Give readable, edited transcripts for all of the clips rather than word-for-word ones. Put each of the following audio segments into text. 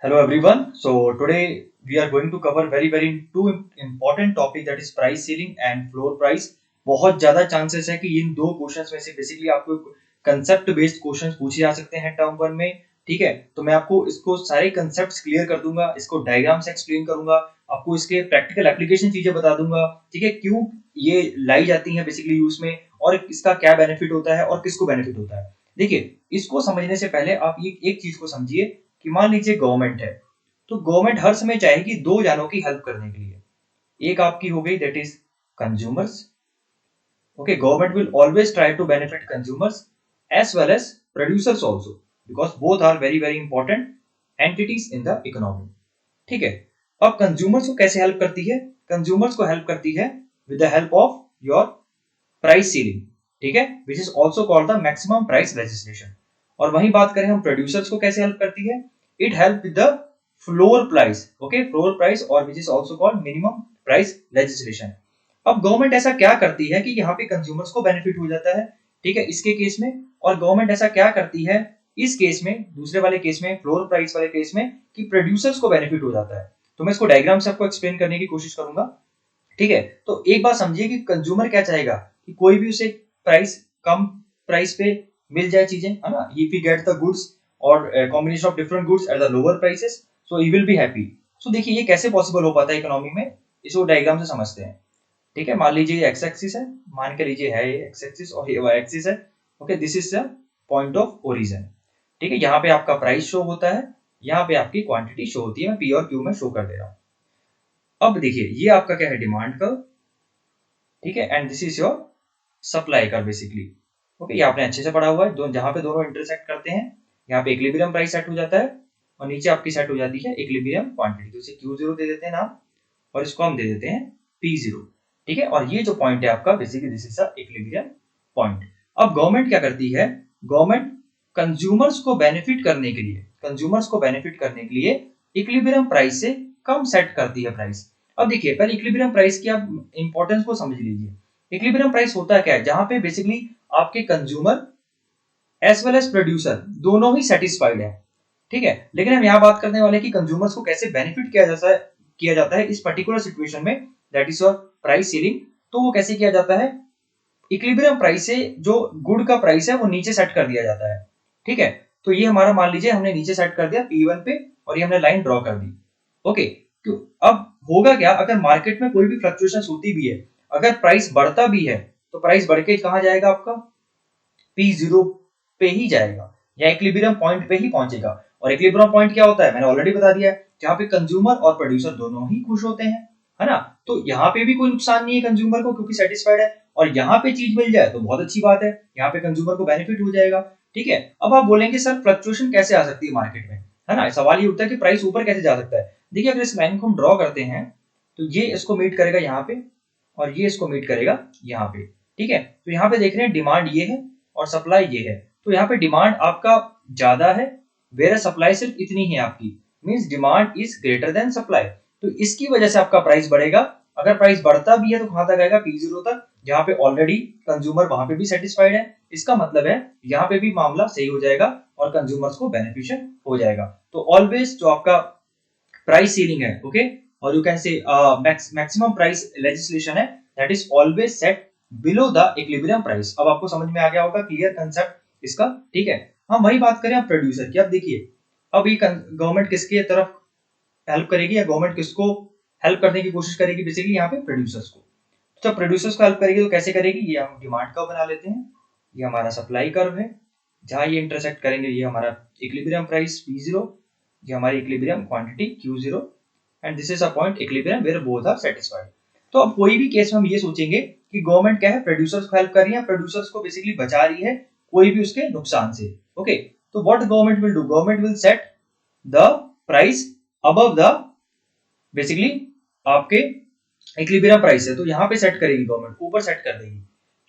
Hello everyone. So today we are going to cover very two important topic that is price ceiling and floor price. बहुत ज्यादा chances है कि इन दो questions में से basically आपको कंसेप्ट बेस्ड क्वेश्चंस पूछे जा सकते हैं टर्म वन में। ठीक है, तो मैं आपको इसको सारे कंसेप्ट्स क्लियर कर दूंगा, इसको डायग्राम से एक्सप्लेन करूंगा, आपको इसके प्रैक्टिकल एप्लीकेशन चीजें बता दूंगा। ठीक है, क्यों ये लाई जाती है बेसिकली यूज में और इसका क्या बेनिफिट होता है और किसको बेनिफिट होता है। देखिए, इसको समझने से पहले आप ये एक चीज को समझिए कि मान लीजिए गवर्नमेंट है, तो गवर्नमेंट हर समय चाहेगी दो जानों की हेल्प करने के लिए। एक आपकी हो गई that is consumers. Okay, government will always try to benefit consumers as well as producers also, because both are very important entities in the economy. ठीक है, अब कंज्यूमर्स को कैसे हेल्प करती है? कंज्यूमर्स को हेल्प करती है with the help of your price ceiling. ठीक है, विच is also called the maximum price legislation. और वही बात करें हम प्रोड्यूसर्स को कैसे हेल्प करती है, it help with the floor price. Okay, floor price और which is also called minimum price legislation. अब गवर्नमेंट ऐसा क्या करती है कि यहाँ पे कंज्यूमर्स को बेनिफिट हो जाता है, ठीक है, इसके केस में। और गवर्नमेंट ऐसा क्या करती है इस केस में, दूसरे वाले केस में, फ्लोर प्राइस वाले केस में, कि प्रोड्यूसर्स को बेनिफिट हो जाता है। तो मैं इसको डायग्राम से आपको एक्सप्लेन करने की कोशिश करूंगा। ठीक है, तो एक बात समझिए कि कंज्यूमर क्या चाहेगा कि कोई भी उसे प्राइस कम प्राइस पे मिल जाए चीजें, है ना। If he get the goods और combination of different goods at the lower prices, so he will be happy. So देखिए, ये कैसे पॉसिबल हो पाता है इकोनॉमी में, इसको डायग्राम से समझते हैं। ठीक है, मान लीजिए ये एक्स एक्सिस है, मान के लीजिए है ये एक्स एक्सिस और ये वाई एक्सिस है। Okay, this is the point of origin. ठीक है, यहाँ पे आपका प्राइस शो होता है, यहाँ पे आपकी क्वांटिटी शो होती है। मैं पी और क्यू में शो कर दे रहा हूँ। अब देखिए, ये आपका क्या है, डिमांड कर्व। ठीक है, and this is your supply curve basically. Okay, ये आपने अच्छे से पढ़ा हुआ है। जहां पे दोनों इंटरसेक्ट करते हैं, यहाँ पे इक्विलिब्रियम प्राइस सेट हो जाता है और नीचे आपकी सेट हो जाती है इक्विलिब्रियम क्वांटिटी। तो इसे Q0 दे देते हैं नाम और इसको हम दे देते हैं P0। ठीक है, और ये जो पॉइंट है आपका basically this is the equilibrium point. अब गवर्नमेंट क्या करती है, गवर्नमेंट कंज्यूमर्स को बेनिफिट करने के लिए, कंज्यूमर्स को बेनिफिट करने के लिए इक्विलिब्रियम प्राइस से कम सेट करती है प्राइस। अब देखिए, पहले इक्विलिब्रियम प्राइस की आप इंपॉर्टेंस को समझ लीजिए। इक्विलिब्रियम प्राइस होता क्या है, जहां पे बेसिकली आपके consumer as well as producer दोनों ही सेटिस्फाइड है। ठीक है, लेकिन हम यहाँ बात करने वाले कि कंज्यूमर्स को कैसे बेनिफिट किया जाता है इस पर्टिकुलर सिचुएशन में, that is your price ceiling. तो वो कैसे किया जाता है, इक्विलिब्रियम प्राइस से जो गुड का प्राइस है वो नीचे सेट कर दिया जाता है। ठीक है, तो ये हमारा मान लीजिए हमने नीचे सेट कर दिया P1 पे और ये हमने लाइन ड्रॉ कर दी। ओके, तो अब होगा क्या, अगर मार्केट में कोई भी फ्लक्चुएशंस होती भी है, अगर प्राइस बढ़ता भी है तो प्राइस बढ़ के कहां जाएगा, आपका P0 पे ही जाएगा या इक्विलिब्रियम पॉइंट पे ही पहुंचेगा। और इक्विलिब्रियम पॉइंट क्या होता है, मैंने ऑलरेडी बता दिया है, जहां पे कंज्यूमर और प्रोड्यूसर दोनों ही खुश होते हैं, है ना। तो यहाँ पे भी कोई नुकसान नहीं है कंज्यूमर को, क्योंकि सेटिस्फाइड है। और यहाँ पे चीज मिल जाए तो बहुत अच्छी बात है, यहाँ पे कंज्यूमर को बेनिफिट हो जाएगा। ठीक है, अब आप बोलेंगे सर फ्लक्चुएशन कैसे आ सकती है मार्केट में, है ना। सवाल ये उठता है कि प्राइस ऊपर कैसे जा सकता है। देखिए, अगर इस लाइन को हम ड्रॉ करते हैं तो ये इसको मीट करेगा यहाँ पे और ये इसको मीट करेगा यहाँ पे। ठीक है, तो यहाँ पे देख रहे हैं डिमांड ये है और सप्लाई ये है। तो यहाँ पे डिमांड आपका ज्यादा है, वेयर सप्लाई सिर्फ इतनी है आपकी, means demand is greater than supply. तो इसकी वजह से आपका प्राइस बढ़ेगा। अगर प्राइस बढ़ता भी है तो कहां तक आएगा, P0 तक, जहां पे ऑलरेडी कंज्यूमर वहां पे भी सेटिस्फाइड है। इसका मतलब है यहाँ पे भी मामला सही हो जाएगा और कंज्यूमर्स को बेनिफिशियल हो जाएगा। तो ऑलवेज जो आपका प्राइस सीलिंग है, ओके, और you can say maximum price legislation है, that is always set below the equilibrium price. अब आपको समझ में आ गया होगा, क्लियर कंसेप्ट इसका। ठीक है, हम वही बात करें अब प्रोड्यूसर की। अब देखिए, अब ये गवर्नमेंट किसके तरफ हेल्प करेगी या गवर्नमेंट किसको हेल्प करने की कोशिश करेगी, बेसिकली यहाँ पे प्रोड्यूसर्स को। तो जब प्रोड्यूसर्स को हेल्प करेगी तो कैसे करेगी, ये हम डिमांड कर्व बना लेते हैं, ये हमारा सप्लाई कर्व है, जहां ये इंटरसेक्ट करेंगे ये हमारा इक्विलिब्रियम प्राइस P0, ये हमारी equilibrium quantity Q0, and this is a point equilibrium where both are satisfied. तो अब कोई भी केस में हम ये सोचेंगे कि गवर्नमेंट क्या है, प्रोड्यूसर्स को हेल्प कर रही है, प्रोड्यूसर्स को बेसिकली बचा रही है कोई भी उसके नुकसान से। ओके, तो what government will do, government will set the price above the basically आपके इक्विलिब्रियम प्राइस है, तो यहाँ पे सेट करेगी गवर्नमेंट, ऊपर सेट कर देगी।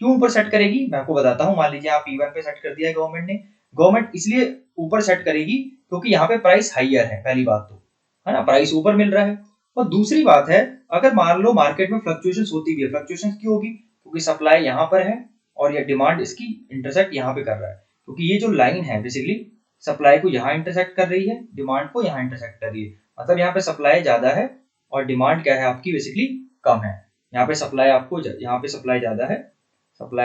क्यों ऊपर सेट करेगी, मैं आपको बताता हूँ। मान लीजिए आप P1 पे सेट कर दिया है गवर्नमेंट ने, गवर्नमेंट इसलिए ऊपर सेट करेगी क्योंकि यहाँ पे प्राइस हाइयर है, पहली बात तो, है ना, प्राइस ऊपर मिल रहा है। और दूसरी बात है, अगर मान लो मार्केट में फ्लक्चुएशंस होती भी है, फ्लक्चुएशंस क्यों होगी, क्योंकि सप्लाई यहाँ पर है और ये डिमांड इसकी इंटरसेक्ट यहाँ पे कर रहा है, क्योंकि ये जो लाइन है बेसिकली सप्लाई को यहाँ इंटरसेक्ट कर रही है, डिमांड को यहाँ इंटरसेक्ट कर रही है। मतलब यहाँ पे सप्लाई ज्यादा है और डिमांड क्या है आपकी बेसिकली कम है। यहाँ पे सप्लाई आपको यहाँ पे सप्लाई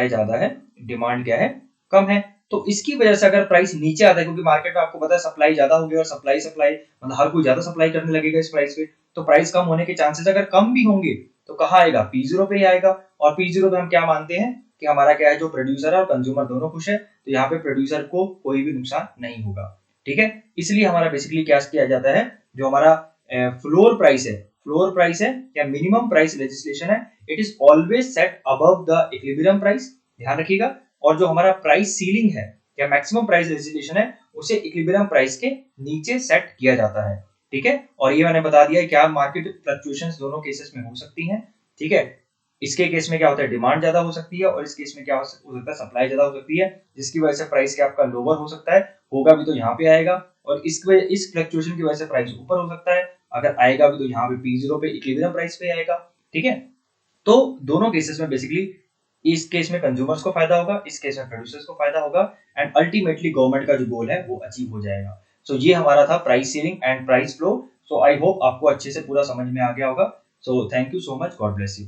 ज्यादा है, डिमांड क्या है कम है। तो इसकी वजह से अगर प्राइस नीचे आता है, क्योंकि मार्केट में आपको पता है सप्लाई ज्यादा हो गई और सप्लाई मतलब हर कोई ज्यादा सप्लाई करने लगेगा इस प्राइस पे, तो प्राइस कम होने के चांसेस अगर कम भी होंगे तो कहाँ आएगा, P0 पे ही आएगा। और P0 पे हम क्या मानते हैं कि हमारा क्या है, जो प्रोड्यूसर है और कंज्यूमर दोनों खुश है, तो यहाँ पे प्रोड्यूसर को कोई भी नुकसान नहीं होगा। ठीक है, इसलिए हमारा बेसिकली क्या किया जाता है, जो हमारा फ्लोर प्राइस है या मिनिमम प्राइस लेजिस्लेशन है, it is always set above the equilibrium price, ध्यान रखिएगा। और जो हमारा प्राइस सीलिंग है या मैक्सिमम प्राइस लेजिस्लेशन है, उसे इक्विलिब्रियम प्राइस के नीचे सेट किया जाता है। ठीक है, और ये मैंने बता दिया क्या मार्केट फ्लक्चुएशंस दोनों केसेस में हो सकती हैं। ठीक है, इसके केस में क्या होता है, डिमांड ज्यादा हो सकती है, और इस केस में क्या हो सकता है, सप्लाई ज्यादा हो सकती है, जिसकी वजह से प्राइस क्या आपका लोअर हो सकता है, होगा भी तो यहाँ पे आएगा, और इस फ्लक्चुएशन की वजह से प्राइस ऊपर हो सकता है, अगर आएगा भी तो यहाँ पे P0 पे इक्विलिब्रियम प्राइस पे आएगा। ठीक है, तो दोनों केसेस में बेसिकली इस केस में कंज्यूमर्स को फायदा होगा, इस केस में प्रोड्यूसर्स को फायदा होगा, एंड अल्टीमेटली गवर्नमेंट का जो गोल है वो अचीव हो जाएगा। सो ये हमारा था price ceiling and price flow. So I hope आपको अच्छे से पूरा समझ में आ गया होगा। So thank you so much, God bless you.